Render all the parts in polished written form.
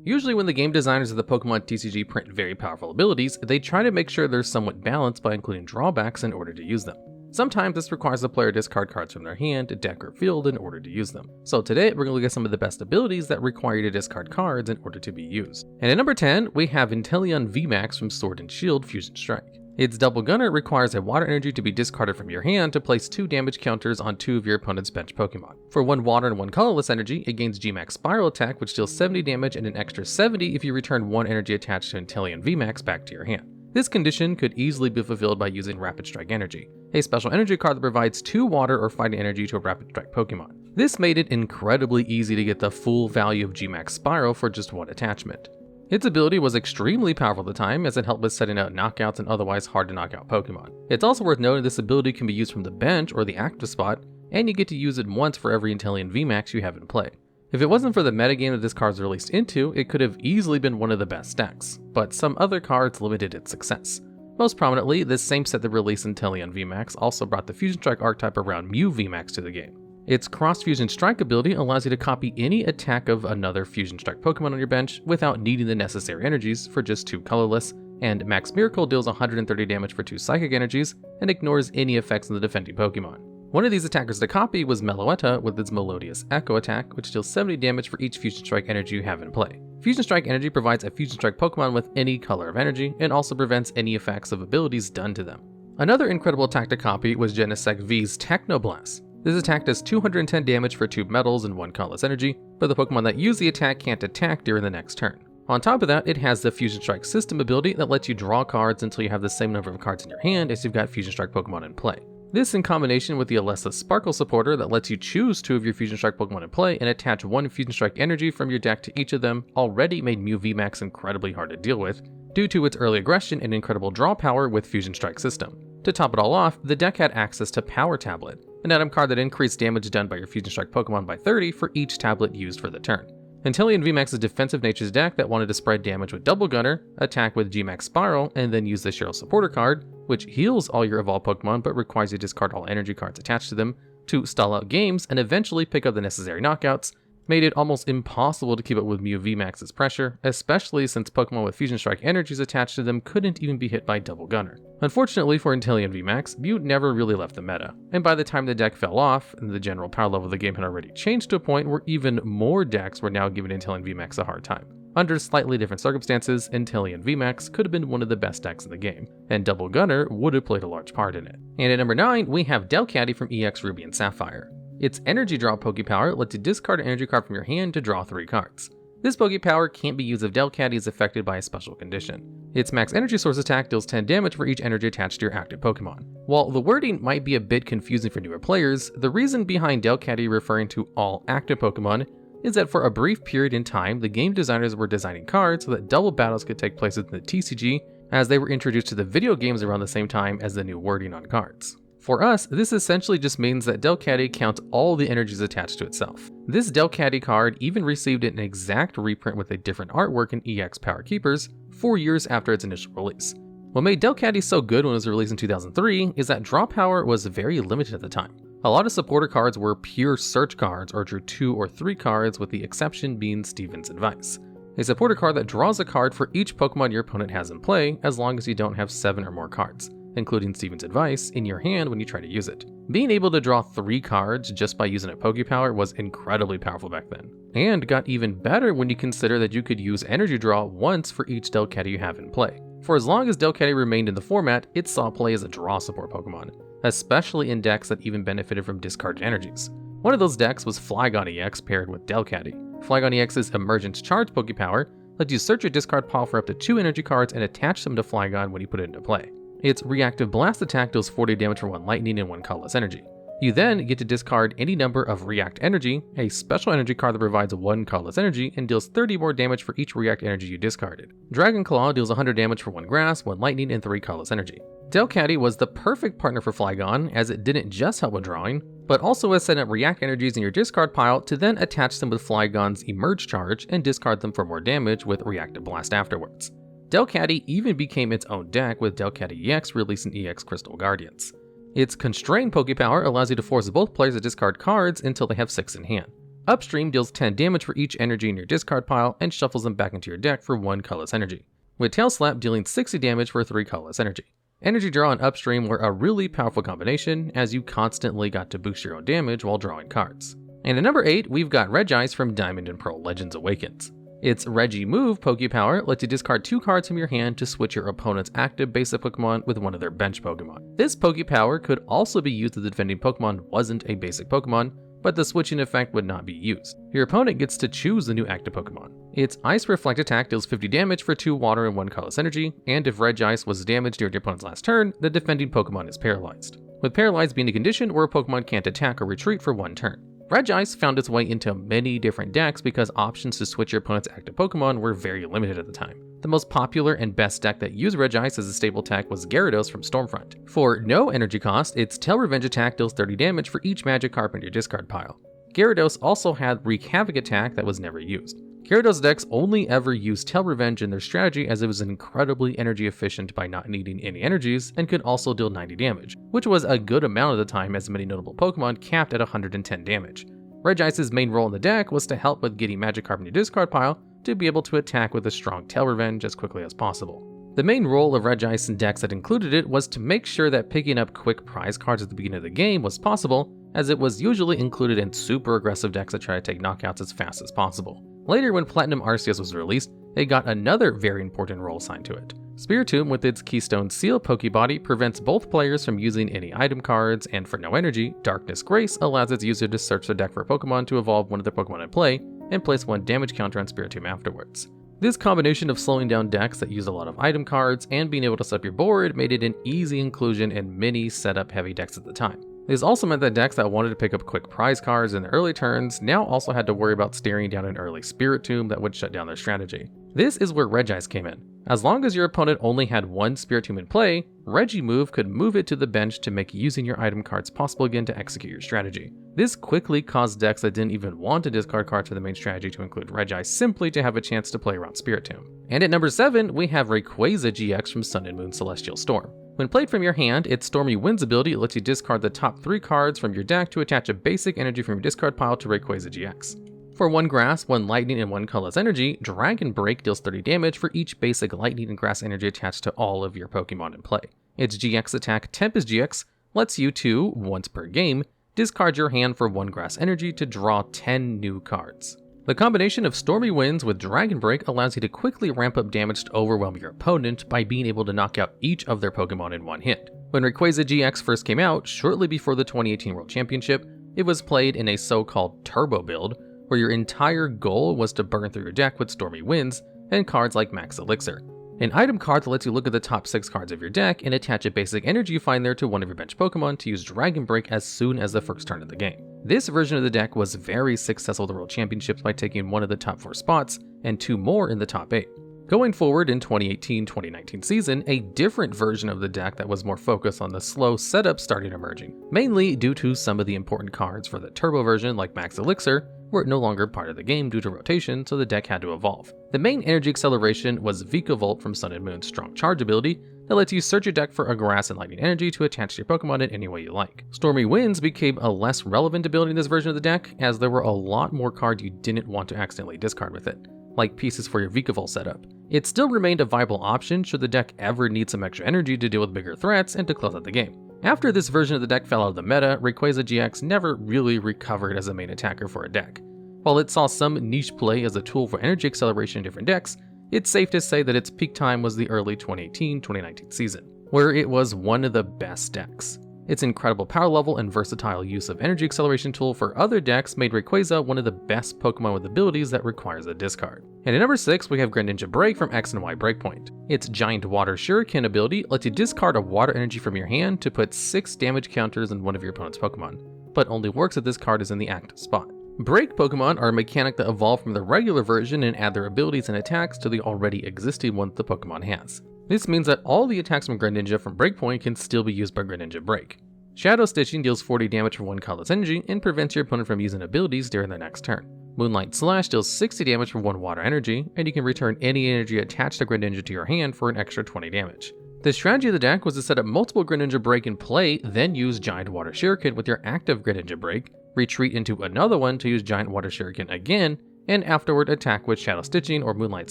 Usually when the game designers of the Pokémon TCG print very powerful abilities, they try to make sure they're somewhat balanced by including drawbacks in order to use them. Sometimes this requires the player discard cards from their hand, deck, or field in order to use them. So today we're going to look at some of the best abilities that require you to discard cards in order to be used. And at number 10, we have Inteleon VMAX from Sword and Shield Fusion Strike. Its Double Gunner requires a water energy to be discarded from your hand to place 2 damage counters on 2 of your opponent's bench Pokemon. For 1 water and 1 colorless energy, it gains GMAX Spiral Attack, which deals 70 damage and an extra 70 if you return 1 energy attached to Inteleon VMAX back to your hand. This condition could easily be fulfilled by using Rapid Strike Energy, a special energy card that provides 2 water or fighting energy to a Rapid Strike Pokemon. This made it incredibly easy to get the full value of GMAX Spiral for just 1 attachment. Its ability was extremely powerful at the time, as it helped with setting out knockouts and otherwise hard to knock out Pokemon. It's also worth noting this ability can be used from the bench or the active spot, and you get to use it once for every Inteleon VMAX you have in play. If it wasn't for the metagame that this card was released into, it could have easily been one of the best decks, but some other cards limited its success. Most prominently, this same set that released Inteleon VMAX also brought the Fusion Strike archetype around Mew VMAX to the game. Its Cross Fusion Strike ability allows you to copy any attack of another Fusion Strike Pokemon on your bench without needing the necessary energies for just 2 colorless, and Max Miracle deals 130 damage for 2 psychic energies and ignores any effects on the defending Pokemon. One of these attackers to copy was Meloetta with its Melodious Echo attack, which deals 70 damage for each Fusion Strike energy you have in play. Fusion Strike energy provides a Fusion Strike Pokemon with any color of energy, and also prevents any effects of abilities done to them. Another incredible attack to copy was Genesect V's Technoblast. This attack does 210 damage for 2 metals and 1 colorless energy, but the Pokemon that use the attack can't attack during the next turn. On top of that, it has the Fusion Strike System ability that lets you draw cards until you have the same number of cards in your hand as you've got Fusion Strike Pokemon in play. This, in combination with the Alessa Sparkle supporter that lets you choose 2 of your Fusion Strike Pokemon in play and attach 1 Fusion Strike energy from your deck to each of them, already made Mew VMAX incredibly hard to deal with, due to its early aggression and incredible draw power with Fusion Strike System. To top it all off, the deck had access to Power Tablet, an item card that increased damage done by your Fusion Strike Pokemon by 30 for each tablet used for the turn. Inteleon VMAX's defensive nature's deck that wanted to spread damage with Double Gunner, attack with GMAX Spiral, and then use the Cheryl Supporter card, which heals all your evolved Pokemon but requires you to discard all energy cards attached to them, to stall out games and eventually pick up the necessary knockouts, made it almost impossible to keep up with Mew VMAX's pressure, especially since Pokemon with Fusion Strike energies attached to them couldn't even be hit by Double Gunner. Unfortunately for Inteleon VMAX, Mew never really left the meta, and by the time the deck fell off, and the general power level of the game had already changed to a point where even more decks were now giving Inteleon VMAX a hard time. Under slightly different circumstances, Inteleon VMAX could have been one of the best decks in the game, and Double Gunner would have played a large part in it. And at number 9, we have Delcatty from EX Ruby and Sapphire. Its Energy Draw Pokepower lets you discard an energy card from your hand to draw 3 cards. This Pokepower can't be used if Delcatty is affected by a special condition. Its Max Energy Source attack deals 10 damage for each energy attached to your active Pokemon. While the wording might be a bit confusing for newer players, the reason behind Delcatty referring to all active Pokemon is that for a brief period in time, the game designers were designing cards so that double battles could take place within the TCG, as they were introduced to the video games around the same time as the new wording on cards. For us, this essentially just means that Delcatty counts all the energies attached to itself. This Delcatty card even received an exact reprint with a different artwork in EX Power Keepers 4 years after its initial release. What made Delcatty so good when it was released in 2003 is that draw power was very limited at the time. A lot of supporter cards were pure search cards or drew 2 or 3 cards, with the exception being Steven's Advice, a supporter card that draws a card for each Pokemon your opponent has in play as long as you don't have 7 or more cards, including Steven's Advice, in your hand when you try to use it. Being able to draw 3 cards just by using a Pokepower was incredibly powerful back then, and got even better when you consider that you could use Energy Draw once for each Delcatty you have in play. For as long as Delcatty remained in the format, it saw play as a draw support Pokemon, especially in decks that even benefited from discarded energies. One of those decks was Flygon EX paired with Delcatty. Flygon EX's Emergence Charge Pokepower lets you search your discard pile for up to 2 energy cards and attach them to Flygon when you put it into play. Its Reactive Blast attack deals 40 damage for 1 lightning and 1 colorless energy. You then get to discard any number of React Energy, a special energy card that provides 1 colorless energy and deals 30 more damage for each React Energy you discarded. Dragon Claw deals 100 damage for 1 grass, 1 lightning, and 3 colorless energy. Delcatty was the perfect partner for Flygon, as it didn't just help with drawing, but also has set up React Energies in your discard pile to then attach them with Flygon's Emerge Charge and discard them for more damage with Reactive Blast afterwards. Delcatty even became its own deck with Delcatty EX released in EX Crystal Guardians. Its Constrain Pokepower allows you to force both players to discard cards until they have 6 in hand. Upstream deals 10 damage for each energy in your discard pile and shuffles them back into your deck for 1 colorless energy, with Tail Slap dealing 60 damage for 3 colorless energy. Energy Draw and Upstream were a really powerful combination, as you constantly got to boost your own damage while drawing cards. And at number 8, we've got Regice from Diamond and Pearl Legends Awakens. Its Regi move, Pokepower, lets you discard 2 cards from your hand to switch your opponent's active basic Pokemon with one of their bench Pokemon. This Pokepower could also be used if the defending Pokemon wasn't a basic Pokemon, but the switching effect would not be used. Your opponent gets to choose the new active Pokemon. Its Ice Reflect attack deals 50 damage for 2 water and 1 colorless energy, and if Regice was damaged during your opponent's last turn, the defending Pokemon is paralyzed, with paralyzed being a condition where a Pokemon can't attack or retreat for 1 turn. Regice found its way into many different decks because options to switch your opponent's active Pokemon were very limited at the time. The most popular and best deck that used Regice as a stable tech was Gyarados from Stormfront. For no energy cost, its Tail Revenge attack deals 30 damage for each magic card in your discard pile. Gyarados also had Wreak Havoc attack that was never used. Gyarados decks only ever used Tail Revenge in their strategy as it was incredibly energy efficient by not needing any energies and could also deal 90 damage, which was a good amount of the time as many notable Pokemon capped at 110 damage. Regice's main role in the deck was to help with getting magic card in your discard pile to be able to attack with a strong Tail Revenge as quickly as possible. The main role of Regice in decks that included it was to make sure that picking up quick prize cards at the beginning of the game was possible, as it was usually included in super aggressive decks that try to take knockouts as fast as possible. Later, when Platinum Arceus was released, it got another very important role assigned to it. Spiritomb with its Keystone Seal Pokebody prevents both players from using any item cards, and for no energy, Darkness Grace allows its user to search their deck for a Pokemon to evolve one of their Pokemon in play, and place 1 damage counter on Spiritomb afterwards. This combination of slowing down decks that use a lot of item cards and being able to set up your board made it an easy inclusion in many setup heavy decks at the time. This also meant that decks that wanted to pick up quick prize cards in the early turns now also had to worry about staring down an early Spiritomb that would shut down their strategy. This is where Regice came in. As long as your opponent only had 1 Spiritomb in play, Regimove could move it to the bench to make using your item cards possible again to execute your strategy. This quickly caused decks that didn't even want to discard cards for the main strategy to include Regice simply to have a chance to play around Spiritomb. And at number 7, we have Rayquaza GX from Sun and Moon Celestial Storm. When played from your hand, its Stormy Winds ability lets you discard the top 3 cards from your deck to attach a basic energy from your discard pile to Rayquaza GX. For 1 grass, 1 lightning, and 1 colorless energy, Dragon Break deals 30 damage for each basic lightning and grass energy attached to all of your Pokemon in play. Its GX attack, Tempest GX, lets you to, once per game, discard your hand for 1 grass energy to draw 10 new cards. The combination of Stormy Winds with Dragon Break allows you to quickly ramp up damage to overwhelm your opponent by being able to knock out each of their Pokemon in 1 hit. When Rayquaza GX first came out, shortly before the 2018 World Championship, it was played in a so-called turbo build, where your entire goal was to burn through your deck with Stormy Winds and cards like Max Elixir, an item card that lets you look at the top 6 cards of your deck and attach a basic energy you find there to one of your bench Pokemon to use Dragon Break as soon as the first turn of the game. This version of the deck was very successful at the World Championships by taking 1 of the top 4 spots and 2 more in the top 8. Going forward in 2018-2019 season, a different version of the deck that was more focused on the slow setup started emerging, mainly due to some of the important cards for the turbo version like Max Elixir were no longer part of the game due to rotation, so the deck had to evolve. The main energy acceleration was Vikavolt from Sun and Moon's Strong Charge ability that lets you search your deck for a grass and lightning energy to attach to your Pokemon in any way you like. Stormy Winds became a less relevant ability in this version of the deck, as there were a lot more cards you didn't want to accidentally discard with it, like pieces for your Vikavolt setup. It still remained a viable option should the deck ever need some extra energy to deal with bigger threats and to close out the game. After this version of the deck fell out of the meta, Rayquaza GX never really recovered as a main attacker for a deck. While it saw some niche play as a tool for energy acceleration in different decks, it's safe to say that its peak time was the early 2018-2019 season, where it was one of the best decks. Its incredible power level and versatile use of energy acceleration tool for other decks made Rayquaza one of the best Pokemon with abilities that requires a discard. And at number 6, we have Greninja BREAK from X and Y Breakpoint. Its Giant Water Shuriken ability lets you discard a water energy from your hand to put 6 damage counters on one of your opponent's Pokemon, but only works if this card is in the active spot. Break Pokemon are a mechanic that evolve from the regular version and add their abilities and attacks to the already existing one the Pokemon has. This means that all the attacks from Greninja from Breakpoint can still be used by Greninja BREAK. Shadow Stitching deals 40 damage for 1 colorless energy and prevents your opponent from using abilities during their next turn. Moonlight Slash deals 60 damage for 1 water energy, and you can return any energy attached to Greninja to your hand for an extra 20 damage. The strategy of the deck was to set up multiple Greninja BREAK in play, then use Giant Water Shuriken with your active Greninja BREAK, retreat into another one to use Giant Water Shuriken again, and afterward attack with Shadow Stitching or Moonlight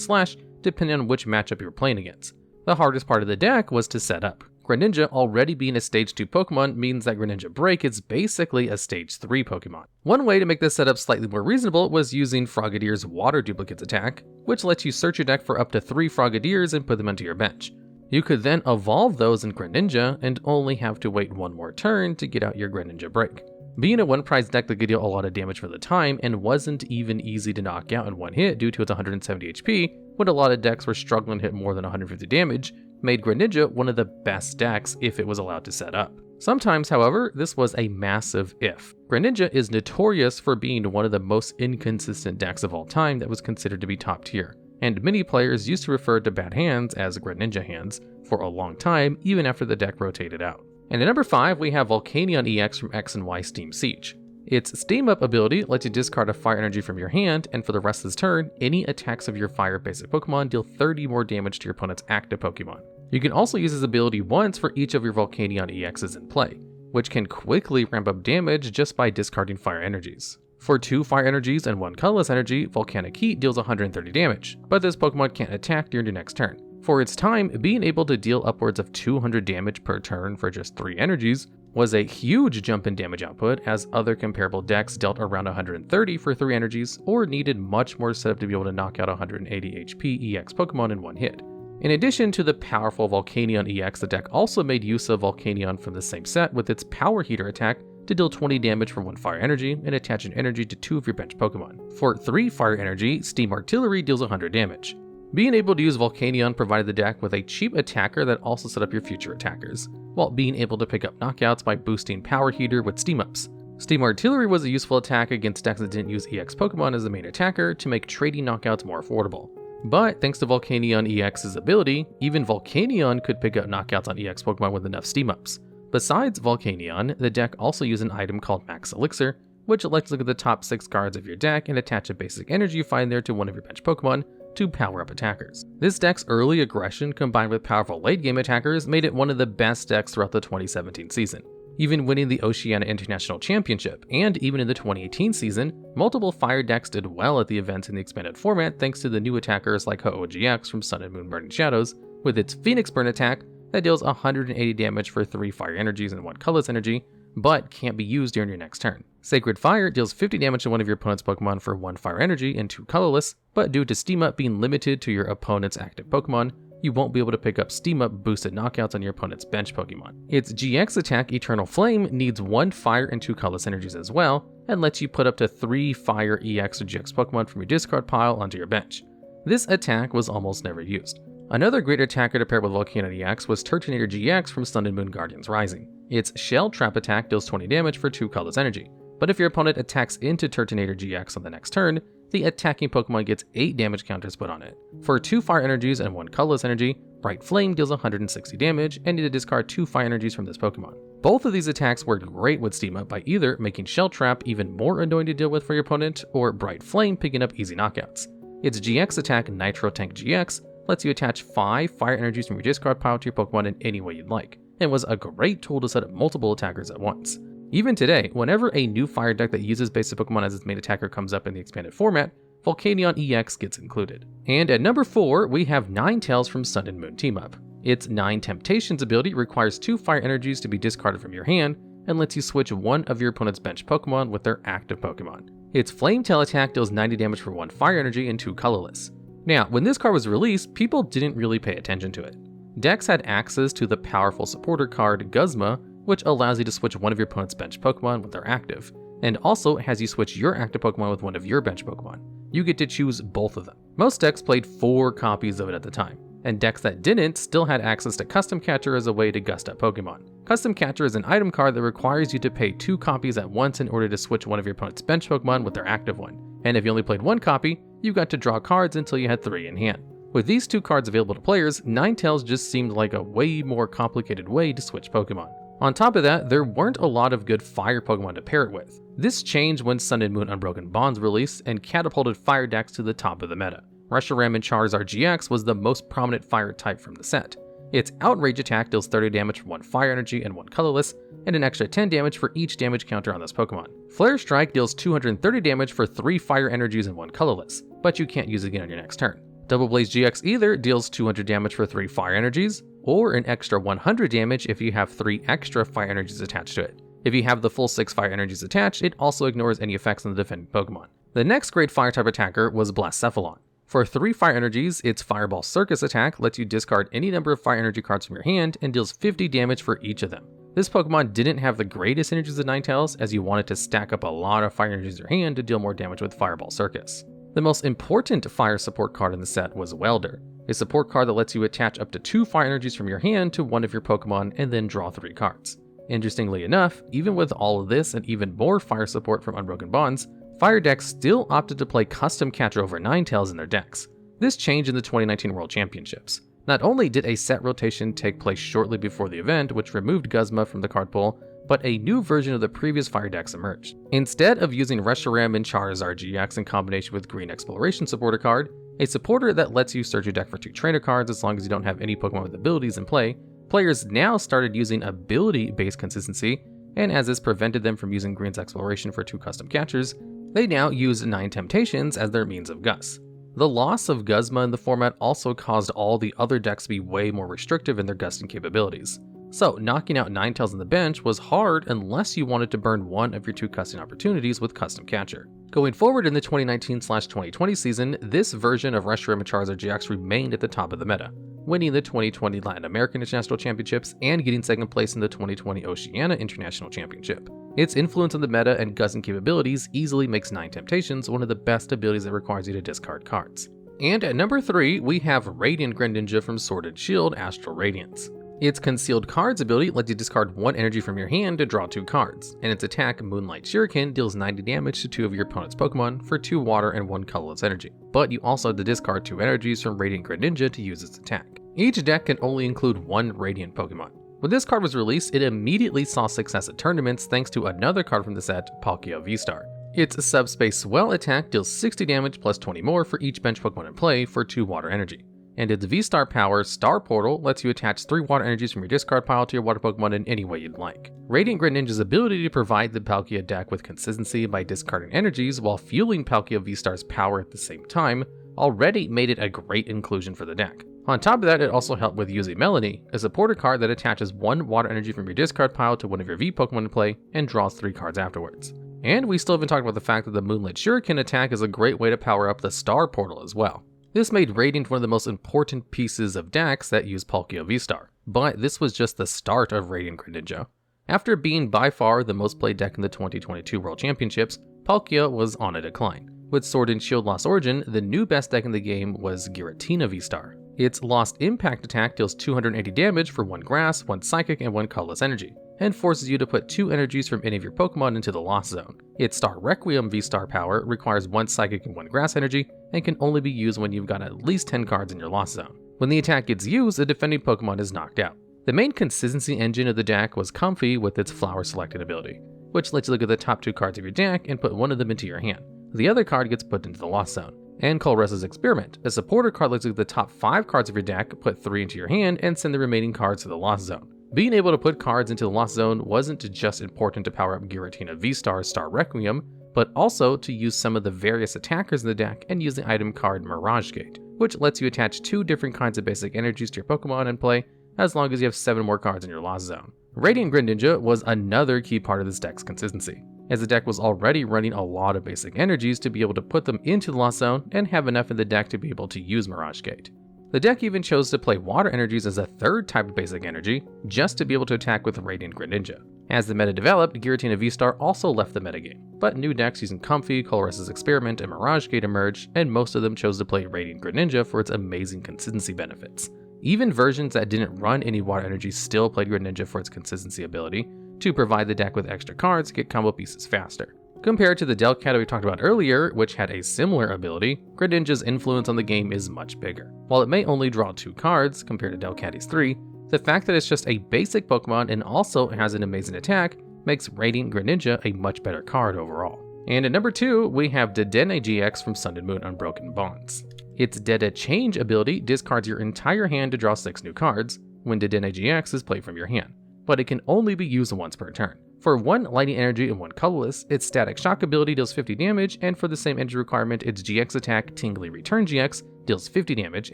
Slash, depending on which matchup you were playing against. The hardest part of the deck was to set up. Greninja already being a Stage 2 Pokemon means that Greninja BREAK is basically a Stage 3 Pokemon. One way to make this setup slightly more reasonable was using Froggedier's Water Duplicates attack, which lets you search your deck for up to 3 Froggediers and put them onto your bench. You could then evolve those in Greninja and only have to wait one more turn to get out your Greninja BREAK. Being a one-prize deck that could deal a lot of damage for the time and wasn't even easy to knock out in one hit due to its 170 HP, when a lot of decks were struggling to hit more than 150 damage, made Greninja one of the best decks if it was allowed to set up. Sometimes, however, this was a massive if. Greninja is notorious for being one of the most inconsistent decks of all time that was considered to be top tier, and many players used to refer to bad hands as Greninja hands for a long time, even after the deck rotated out. And at number 5, we have Volcanion EX from X and Y Steam Siege. Its Steam Up ability lets you discard a fire energy from your hand, and for the rest of this turn, any attacks of your fire basic Pokemon deal 30 more damage to your opponent's active Pokemon. You can also use this ability once for each of your Volcanion EXs in play, which can quickly ramp up damage just by discarding fire energies. For 2 fire energies and 1 colorless energy, Volcanic Heat deals 130 damage, but this Pokemon can't attack during your next turn. For its time, being able to deal upwards of 200 damage per turn for just 3 energies was a huge jump in damage output, as other comparable decks dealt around 130 for 3 energies or needed much more setup to be able to knock out 180 HP EX Pokemon in one hit. In addition to the powerful Volcanion EX, the deck also made use of Volcanion from the same set with its Power Heater attack to deal 20 damage for 1 fire energy and attach an energy to 2 of your bench Pokemon. For 3 fire energy, Steam Artillery deals 100 damage. Being able to use Volcanion provided the deck with a cheap attacker that also set up your future attackers, while being able to pick up knockouts by boosting Power Heater with Steam Ups. Steam Artillery was a useful attack against decks that didn't use EX Pokemon as the main attacker to make trading knockouts more affordable. But thanks to Volcanion EX's ability, even Volcanion could pick up knockouts on EX Pokemon with enough Steam Ups. Besides Volcanion, the deck also used an item called Max Elixir, which lets you look at the top 6 cards of your deck and attach a basic energy you find there to one of your bench Pokemon to power up attackers. This deck's early aggression combined with powerful late game attackers made it one of the best decks throughout the 2017 season. Even winning the Oceania International Championship, and even in the 2018 season, multiple fire decks did well at the events in the expanded format thanks to the new attackers like Ho-Oh GX from Sun and Moon Burning Shadows, with its Phoenix Burn attack that deals 180 damage for 3 fire energies and 1 colorless energy, but can't be used during your next turn. Sacred Fire deals 50 damage to one of your opponent's Pokemon for 1 fire energy and 2 colorless, but due to Steam Up being limited to your opponent's active Pokemon, you won't be able to pick up Steam Up boosted knockouts on your opponent's bench Pokemon. Its GX attack, Eternal Flame, needs 1 fire and 2 colorless energies as well, and lets you put up to 3 fire EX or GX Pokemon from your discard pile onto your bench. This attack was almost never used. Another great attacker to pair with Volcanion EX was Turtonator GX from Sun and Moon Guardians Rising. Its Shell Trap attack deals 20 damage for 2 colorless energy, but if your opponent attacks into Turtonator GX on the next turn, the attacking Pokemon gets 8 damage counters put on it. For 2 fire energies and 1 colorless energy, Bright Flame deals 160 damage and need to discard 2 fire energies from this Pokemon. Both of these attacks worked great with Steam Up by either making Shell Trap even more annoying to deal with for your opponent, or Bright Flame picking up easy knockouts. Its GX attack, Nitro Tank GX, lets you attach 5 fire energies from your discard pile to your Pokemon in any way you'd like, and was a great tool to set up multiple attackers at once. Even today, whenever a new fire deck that uses basic Pokemon as its main attacker comes up in the expanded format, Volcanion EX gets included. And at number 4, we have Ninetales from Sun and Moon Team Up. Its 9 Temptations ability requires 2 fire energies to be discarded from your hand, and lets you switch one of your opponent's bench Pokemon with their active Pokemon. Its Flame Tail attack deals 90 damage for 1 fire energy and 2 colorless. Now, when this card was released, people didn't really pay attention to it. Decks had access to the powerful supporter card Guzma, which allows you to switch one of your opponent's bench Pokemon with their active, and also has you switch your active Pokemon with one of your bench Pokemon. You get to choose both of them. Most decks played 4 copies of it at the time, and decks that didn't still had access to Custom Catcher as a way to gust up Pokemon. Custom Catcher is an item card that requires you to pay 2 copies at once in order to switch one of your opponent's bench Pokemon with their active one, and if you only played 1 copy, you got to draw cards until you had 3 in hand. With these 2 cards available to players, Ninetales just seemed like a way more complicated way to switch Pokemon. On top of that, there weren't a lot of good fire Pokemon to pair it with. This changed when Sun and Moon Unbroken Bonds released and catapulted fire decks to the top of the meta. Reshiram and Charizard GX was the most prominent fire type from the set. Its Outrage attack deals 30 damage for 1 fire energy and 1 colorless, and an extra 10 damage for each damage counter on this Pokemon. Flare Strike deals 230 damage for 3 fire energies and 1 colorless, but you can't use it again on your next turn. Double Blaze GX either deals 200 damage for 3 fire energies, or an extra 100 damage if you have 3 extra fire energies attached to it. If you have the full 6 fire energies attached, it also ignores any effects on the defending Pokemon. The next great fire type attacker was Blacephalon. For 3 fire energies, its Fireball Circus attack lets you discard any number of fire energy cards from your hand and deals 50 damage for each of them. This Pokemon didn't have the greatest energies of Ninetales, as you wanted to stack up a lot of fire energies in your hand to deal more damage with Fireball Circus. The most important fire support card in the set was Welder, a support card that lets you attach up to 2 fire energies from your hand to one of your Pokemon and then draw 3 cards. Interestingly enough, even with all of this and even more fire support from Unbroken Bonds, Fire decks still opted to play Custom Catcher over Ninetales in their decks. This changed in the 2019 World Championships. Not only did a set rotation take place shortly before the event, which removed Guzma from the card pool, but a new version of the previous Fire decks emerged. Instead of using Reshiram and Charizard GX in combination with Green Exploration supporter card, a supporter that lets you search your deck for 2 trainer cards as long as you don't have any Pokemon with abilities in play, players now started using ability-based consistency, and as this prevented them from using Green's Exploration for 2 custom catchers, they now use 9 Temptations as their means of Gus. The loss of Guzma in the format also caused all the other decks to be way more restrictive in their gusting capabilities. So knocking out Ninetales on the bench was hard unless you wanted to burn one of your 2 custom opportunities with Custom Catcher. Going forward in the 2019/2020 season, this version of Reshiram and Charizard GX remained at the top of the meta, winning the 2020 Latin American International Championships and getting second place in the 2020 Oceania International Championship. Its influence on the meta and gusting capabilities easily makes 9 Temptations one of the best abilities that requires you to discard cards. And at number 3, we have Radiant Greninja from Sword and Shield Astral Radiance. Its Concealed Cards ability lets you discard 1 energy from your hand to draw 2 cards, and its attack, Moonlight Shuriken, deals 90 damage to 2 of your opponent's Pokemon for 2 water and 1 colorless energy. But you also have to discard 2 energies from Radiant Greninja to use its attack. Each deck can only include 1 Radiant Pokemon. When this card was released, it immediately saw success at tournaments thanks to another card from the set, Palkia V-Star. Its Subspace Swell attack deals 60 damage plus 20 more for each bench Pokemon in play for 2 water energy. And its V-Star power, Star Portal, lets you attach 3 water energies from your discard pile to your water Pokemon in any way you'd like. Radiant Greninja's ability to provide the Palkia deck with consistency by discarding energies while fueling Palkia V-Star's power at the same time already made it a great inclusion for the deck. On top of that, it also helped with using Melanie, a supporter card that attaches 1 water energy from your discard pile to one of your V Pokemon in play and draws 3 cards afterwards. And we still haven't talked about the fact that the Moonlight Shuriken attack is a great way to power up the Star Portal as well. This made Radiant one of the most important pieces of decks that use Palkia V-Star, but this was just the start of Radiant Greninja. After being by far the most played deck in the 2022 World Championships, Palkia was on a decline. With Sword and Shield Lost Origin, the new best deck in the game was Giratina V-Star. Its Lost Impact attack deals 280 damage for 1 Grass, 1 Psychic, and 1 Colorless energy, and forces you to put 2 energies from any of your Pokemon into the Lost Zone. Its Star Requiem V-Star power requires 1 Psychic and 1 Grass energy, and can only be used when you've got at least 10 cards in your Lost Zone. When the attack gets used, a defending Pokemon is knocked out. The main consistency engine of the deck was Comfy with its Flower Selected ability, which lets you look at the top 2 cards of your deck and put one of them into your hand. The other card gets put into the Lost Zone. And Colress's Experiment, a supporter card lets you look at the top 5 cards of your deck, put 3 into your hand, and send the remaining cards to the Lost Zone. Being able to put cards into the Lost Zone wasn't just important to power up Giratina V-Star's Star Requiem, but also to use some of the various attackers in the deck and use the item card Mirage Gate, which lets you attach 2 different kinds of basic energies to your Pokemon and play, as long as you have 7 more cards in your Lost Zone. Radiant Greninja was another key part of this deck's consistency, as the deck was already running a lot of basic energies to be able to put them into the Lost Zone and have enough in the deck to be able to use Mirage Gate. The deck even chose to play water energies as a 3rd type of basic energy, just to be able to attack with Radiant Greninja. As the meta developed, Giratina V-Star also left the metagame, but new decks using Comfy, Colress's Experiment, and Mirage Gate emerged, and most of them chose to play Radiant Greninja for its amazing consistency benefits. Even versions that didn't run any water energy still played Greninja for its consistency ability, to provide the deck with extra cards to get combo pieces faster. Compared to the Delcatty we talked about earlier, which had a similar ability, Greninja's influence on the game is much bigger. While it may only draw 2 cards compared to Delcatty's 3, the fact that it's just a basic Pokemon and also has an amazing attack makes Radiant Greninja a much better card overall. And at number 2, we have Dedenne GX from Sun and Moon Unbroken Bonds. Its Dedenne Change ability discards your entire hand to draw 6 new cards, when Dedenne GX is played from your hand, but it can only be used once per turn. For 1 lightning energy and 1 colorless, its static shock ability deals 50 damage, and for the same energy requirement, its GX attack, Tingly Return GX, deals 50 damage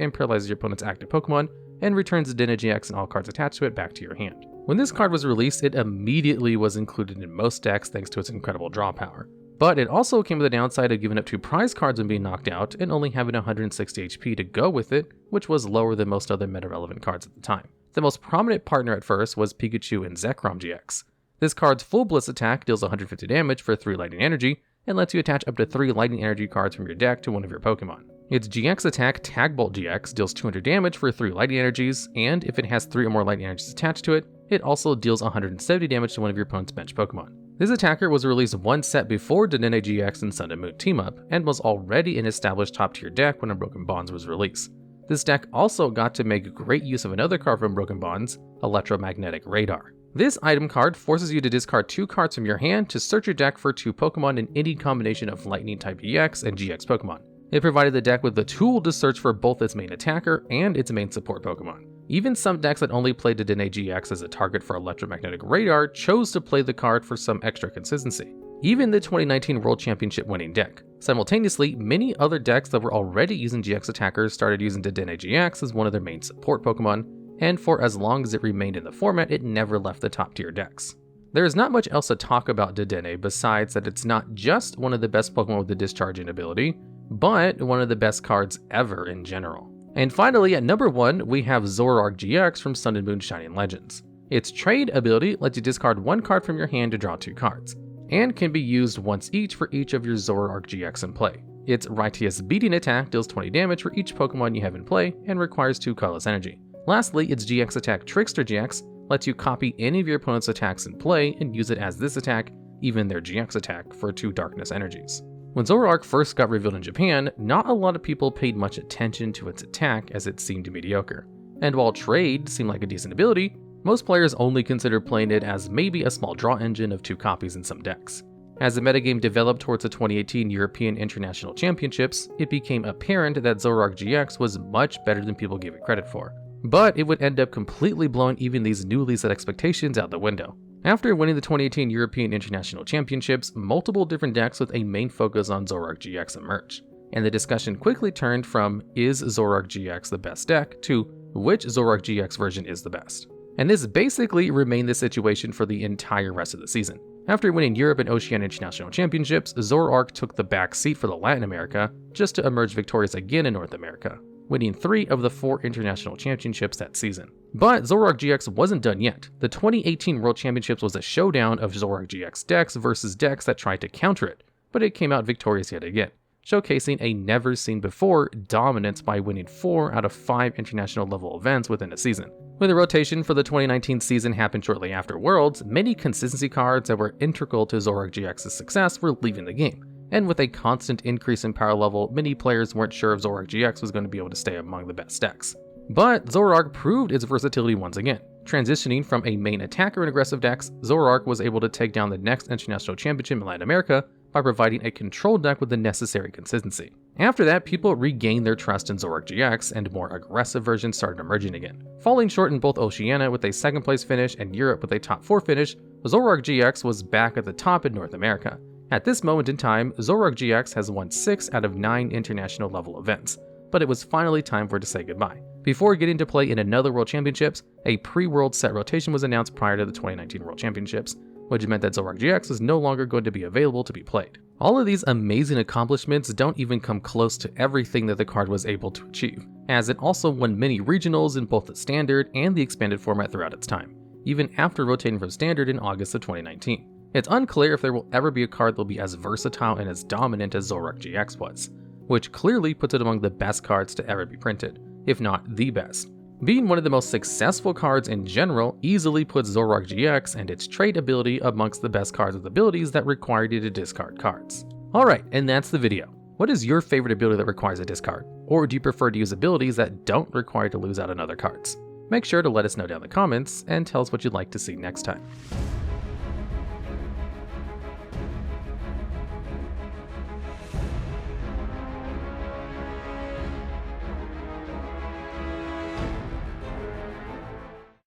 and paralyzes your opponent's active Pokemon, and returns Dedenne GX and all cards attached to it back to your hand. When this card was released, it immediately was included in most decks thanks to its incredible draw power. But it also came with the downside of giving up 2 prize cards when being knocked out, and only having 160 HP to go with it, which was lower than most other meta-relevant cards at the time. The most prominent partner at first was Pikachu and Zekrom GX. This card's full Bliss attack deals 150 damage for 3 lightning energy, and lets you attach up to 3 lightning energy cards from your deck to one of your Pokemon. Its GX attack, Tagbolt GX, deals 200 damage for 3 lightning energies, and if it has 3 or more lightning energies attached to it, it also deals 170 damage to one of your opponent's bench Pokemon. This attacker was released one set before Dedenne GX and Sun and Moon team up, and was already an established top tier deck when Unbroken Bonds was released. This deck also got to make great use of another card from Broken Bonds, Electromagnetic Radar. This item card forces you to discard 2 cards from your hand to search your deck for 2 Pokemon in any combination of Lightning type EX and GX Pokemon. It provided the deck with the tool to search for both its main attacker and its main support Pokemon. Even some decks that only played Dedenne GX as a target for Electromagnetic Radar chose to play the card for some extra consistency. Even the 2019 World Championship winning deck. Simultaneously, many other decks that were already using GX attackers started using Dedenne GX as one of their main support Pokemon, and for as long as it remained in the format, it never left the top tier decks. There is not much else to talk about Dedenne besides that it's not just one of the best Pokemon with the discharging ability, but one of the best cards ever in general. And finally, at number 1, we have Zoroark GX from Sun and Moon Shining Legends. Its trade ability lets you discard 1 card from your hand to draw 2 cards, and can be used once each for each of your Zoroark GX in play. Its Rayquaza beating attack deals 20 damage for each Pokemon you have in play, and requires 2 colorless energy. Lastly, its GX attack Trickster GX lets you copy any of your opponent's attacks in play and use it as this attack, even their GX attack, for 2 darkness energies. When Zoroark first got revealed in Japan, not a lot of people paid much attention to its attack as it seemed mediocre. And while trade seemed like a decent ability, most players only considered playing it as maybe a small draw engine of 2 copies in some decks. As the metagame developed towards the 2018 European International Championships, it became apparent that Zoroark GX was much better than people gave it credit for. But it would end up completely blowing even these newly set expectations out the window. After winning the 2018 European International Championships, multiple different decks with a main focus on Zoroark GX emerged, and the discussion quickly turned from is Zoroark GX the best deck to which Zoroark GX version is the best. And this basically remained the situation for the entire rest of the season. After winning Europe and Oceania International Championships, Zoroark took the back seat for the Latin America, just to emerge victorious again in North America, winning 3 of the 4 international championships that season. But Zoroark GX wasn't done yet. The 2018 World Championships was a showdown of Zoroark GX decks versus decks that tried to counter it, but it came out victorious yet again, showcasing a never-seen-before dominance by winning 4 out of 5 international level events within a season. When the rotation for the 2019 season happened shortly after Worlds, many consistency cards that were integral to Zoroark GX's success were leaving the game. And with a constant increase in power level, many players weren't sure if Zoroark GX was going to be able to stay among the best decks. But Zoroark proved its versatility once again. Transitioning from a main attacker in aggressive decks, Zoroark was able to take down the next international championship in Latin America by providing a control deck with the necessary consistency. After that, people regained their trust in Zoroark GX and more aggressive versions started emerging again. Falling short in both Oceania with a 2nd place finish and Europe with a top 4 finish, Zoroark GX was back at the top in North America. At this moment in time, Zoroark GX has won 6 out of 9 international level events, but it was finally time for it to say goodbye. Before getting to play in another World Championships, a pre-World set rotation was announced prior to the 2019 World Championships, which meant that Zoroark GX was no longer going to be available to be played. All of these amazing accomplishments don't even come close to everything that the card was able to achieve, as it also won many regionals in both the standard and the expanded format throughout its time, even after rotating from standard in August of 2019. It's unclear if there will ever be a card that will be as versatile and as dominant as Zoroark GX was, which clearly puts it among the best cards to ever be printed, if not the best. Being one of the most successful cards in general easily puts Zoroark GX and its trade ability amongst the best cards with abilities that require you to discard cards. Alright, and that's the video. What is your favorite ability that requires a discard? Or do you prefer to use abilities that don't require to lose out on other cards? Make sure to let us know down in the comments and tell us what you'd like to see next time.